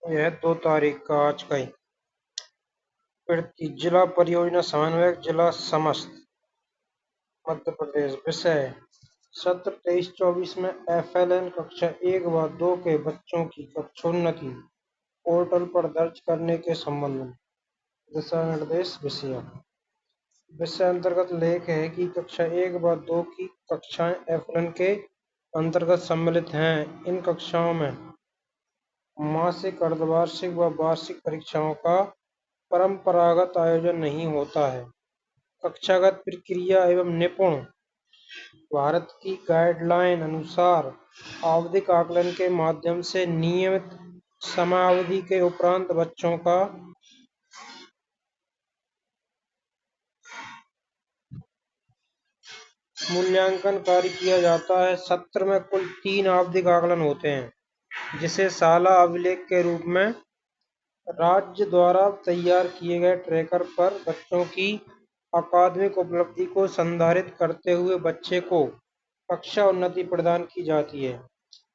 यह 2 तारीख का आज का ही। जिला परियोजना समन्वयक, जिला समस्त मध्य प्रदेश। विषय सत्र 23-24 में FLN कक्षा 1 व 2 के बच्चों की कक्षोन्नति पोर्टल पर दर्ज करने के संबंध में दिशा निर्देश। विषय अंतर्गत लेख है कि कक्षा 1 व 2 की कक्षाएं FLN के अंतर्गत सम्मिलित हैं। इन कक्षाओं में मासिक, अर्धवार्षिक व वार्षिक परीक्षाओं का परंपरागत आयोजन नहीं होता है। कक्षागत प्रक्रिया एवं निपुण भारत की गाइडलाइन अनुसार आवधिक आकलन के माध्यम से नियमित समयावधि के उपरांत बच्चों का मूल्यांकन कार्य किया जाता है। सत्र में कुल 3 आवधिक आकलन होते हैं, जिसे साला अभिलेख के रूप में राज्य द्वारा तैयार किए गए ट्रैकर पर बच्चों की अकादमिक उपलब्धि को संधारित करते हुए बच्चे को कक्षा उन्नति प्रदान की जाती है।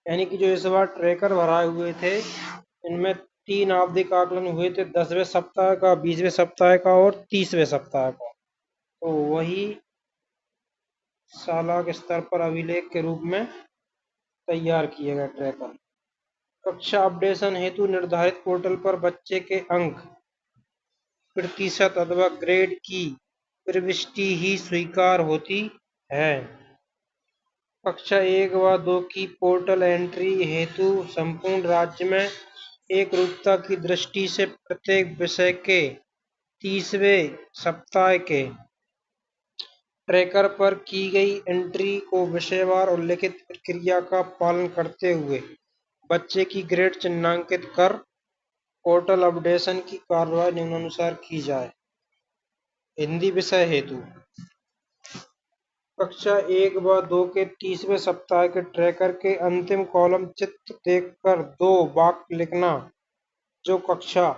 यानी कि जो इस बार ट्रैकर भराए हुए थे, इनमें 3 आवधिक आकलन हुए थे, 10वें सप्ताह का, 20वें सप्ताह का और 30वें सप्ताह का। तो वही साला के स्तर पर अभिलेख के रूप में तैयार किए गए ट्रैकर। कक्षा अपडेशन हेतु निर्धारित पोर्टल पर बच्चे के अंक, प्रतिशत अथवा ग्रेड की प्रविष्टि ही स्वीकार होती है। कक्षा 1 व 2 की पोर्टल एंट्री हेतु संपूर्ण राज्य में एकरूपता की दृष्टि से प्रत्येक विषय के 30वें सप्ताह के ट्रैकर पर की गई एंट्री को विषयवार उल्लिखित प्रक्रिया का पालन करते हुए बच्चे की ग्रेड चिन्हांकित कर पोर्टल अपडेशन की कार्रवाई निम्नानुसार की जाए। हिंदी विषय हेतु कक्षा 1 व 2 के 30वें सप्ताह के ट्रैकर के अंतिम कॉलम चित्र देखकर 2 वाक्य लिखना जो कक्षा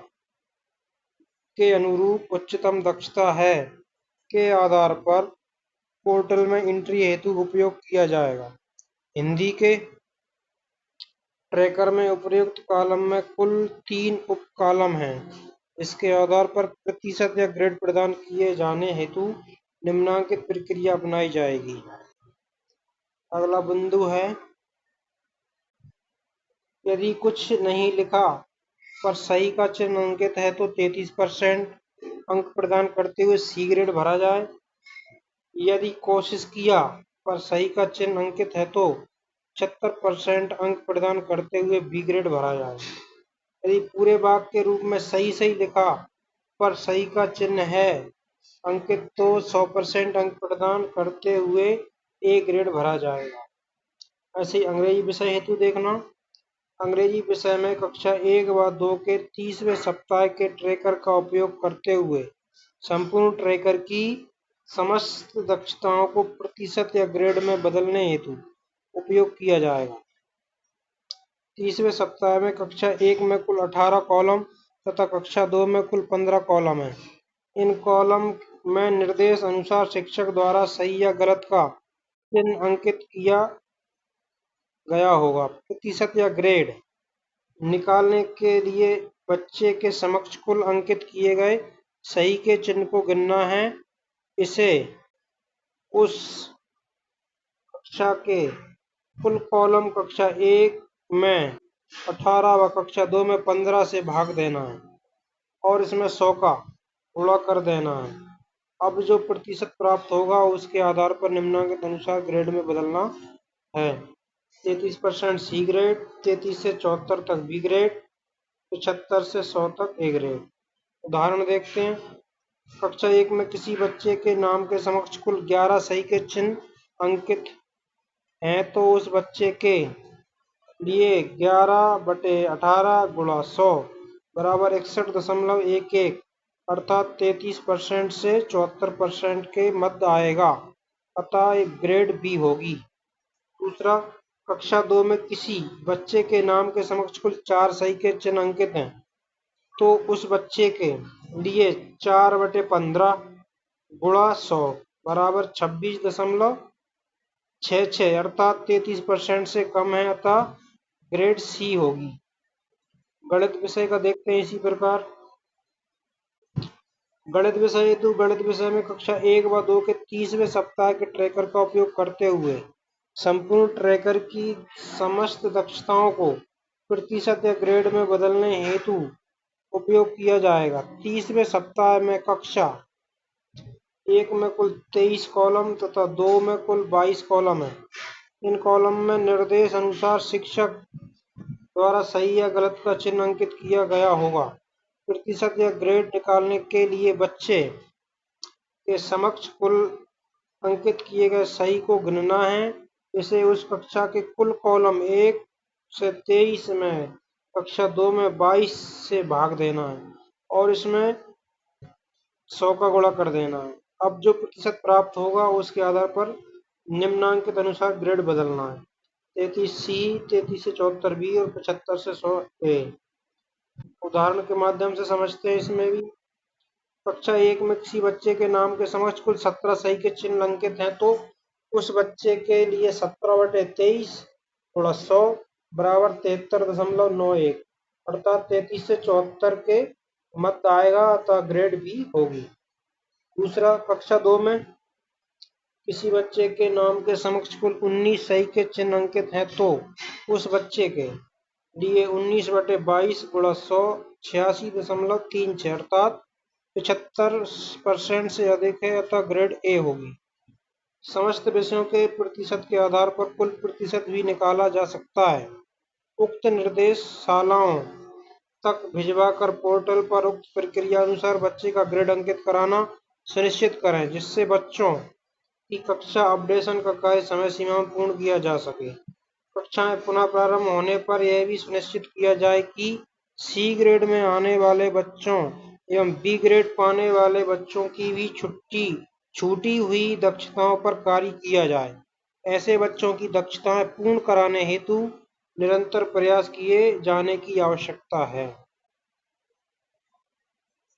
के अनुरूप उच्चतम दक्षता है के आधार पर पोर्टल में एंट्री हेतु उपयोग किया जाएगा। हिंदी के ट्रैकर में उपयुक्त कॉलम में कुल 3 उप कॉलम हैं। इसके आधार पर प्रतिशत या ग्रेड प्रदान किए जाने हेतु निम्नांकित प्रक्रिया अपनाई जाएगी। अगला बिंदु है, यदि कुछ नहीं लिखा पर सही का चिन्ह अंकित है तो 33% अंक प्रदान करते हुए सी ग्रेड भरा जाए। यदि कोशिश किया पर सही का चिन्ह अंकित है तो 76% अंक प्रदान करते हुए बी ग्रेड भरा जाए। यदि पूरे वाक्य के रूप में सही लिखा पर सही का चिन्ह है अंकित तो 100% अंक प्रदान करते हुए ए ग्रेड भरा जाएगा। ऐसे ही अंग्रेजी विषय हेतु देखना। अंग्रेजी विषय में कक्षा 1 व 2 के 30वें सप्ताह के ट्रैकर का उपयोग करते हुए संपूर्ण ट्रैकर की समस्त दक्षताओं को प्रतिशत या ग्रेड में बदलने हेतु उपयोग किया जाएगा। 30वें सप्ताह में कक्षा 1 में कुल 18 कॉलम तथा कक्षा 2 में कुल 15 कॉलम हैं। इन कॉलम में निर्देश अनुसार शिक्षक द्वारा सही या गलत का चिन्ह अंकित किया गया होगा। प्रतिशत या ग्रेड निकालने के लिए बच्चे के समक्ष कुल अंकित किए गए सही के चिन्ह को गिनना है। इसे उस कक्षा के कुल कॉलम कक्षा 1 में 18 व कक्षा 2 में 15 से भाग देना है और इसमें 100 का गुणा कर देना है। अब जो प्रतिशत प्राप्त होगा उसके आधार पर निम्नांकित अनुसार ग्रेड में बदलना है। 33% सी ग्रेड, 33 से 74 तक बी ग्रेड, 75 से 100 तक ए ग्रेड। उदाहरण देखते हैं। कक्षा 1 में किसी बच्चे के नाम के समक्ष कुल 11 सही के चिन्ह अंकित हैं तो उस बच्चे के लिए 11/18 गुणा 100 बराबर 61.11 अर्थात 33% से 74% के मध्य आएगा, अतः एक ग्रेड बी होगी। दूसरा, कक्षा 2 में किसी बच्चे के नाम के समक्ष कुल 4 सही के चिन्ह अंकित हैं तो उस बच्चे के लिए 4/15 गुणा 100 बराबर 26.66 अर्थात 33% से कम है, अतः ग्रेड सी होगी। गणित विषय का देखते हैं इसी प्रकार। गणित विषय हेतु गणित विषय में कक्षा 1 व 2 के 30वें सप्ताह के ट्रैकर का उपयोग करते हुए संपूर्ण ट्रैकर की समस्त दक्षताओं को प्रतिशत या ग्रेड में बदलने हेतु उपयोग किया जाएगा। 30वें सप्ताह में कक्षा 1 में कुल 23 कॉलम तथा 2 में कुल 22 कॉलम है। इन कॉलम में निर्देश अनुसार शिक्षक द्वारा सही या गलत का चिन्ह अंकित किया गया होगा। प्रतिशत या ग्रेड निकालने के लिए बच्चे के समक्ष कुल अंकित किए गए सही को गिनना है। इसे उस कक्षा के कुल कॉलम 1 से 23 में कक्षा 2 में 22 से भाग देना है और इसमें 100 का गुणा कर देना है। अब जो प्रतिशत प्राप्त होगा उसके आधार पर निम्नांकित अनुसार ग्रेड बदलना है। 33C, 33 से 74B और 75 से 100A। उदाहरण के माध्यम से समझते हैं। इसमें भी कक्षा 1 में किसी बच्चे के नाम के समक्ष कुल 17 सही के चिन्ह अंकित हैं तो उस बच्चे के लिए 17/23 गुणा 100 बराबर 73.91 अर्थात 33 से 74 के मध्य आएगा अतः ग्रेड भी होगी। दूसरा, कक्षा 2 में किसी बच्चे के नाम के समक्ष कुल 19 सही के चिन्ह अंकित हैं तो उस बच्चे के लिए 19/22 गुणा 100 86.36 अर्थात 75% से अधिक है अतः ग्रेड ए होगी। समस्त विषयों के प्रतिशत के आधार पर कुल प्रतिशत भी निकाला जा सकता है। उक्त निर्देश शालाओं तक भिजवाकर पोर्टल पर उक्त प्रक्रिया अनुसार बच्चे का ग्रेड अंकित कराना सुनिश्चित करें जिससे बच्चों की कक्षा अपडेशन का कार्य समय सीमा में पूर्ण किया जा सके। कक्षाएं पुनः प्रारंभ होने पर यह भी सुनिश्चित किया जाए कि सी ग्रेड में आने वाले बच्चों एवं बी ग्रेड पाने वाले बच्चों की भी छूटी हुई दक्षताओं पर कार्य किया जाए। ऐसे बच्चों की दक्षताएं पूर्ण कराने हेतु निरंतर प्रयास किए जाने की आवश्यकता है।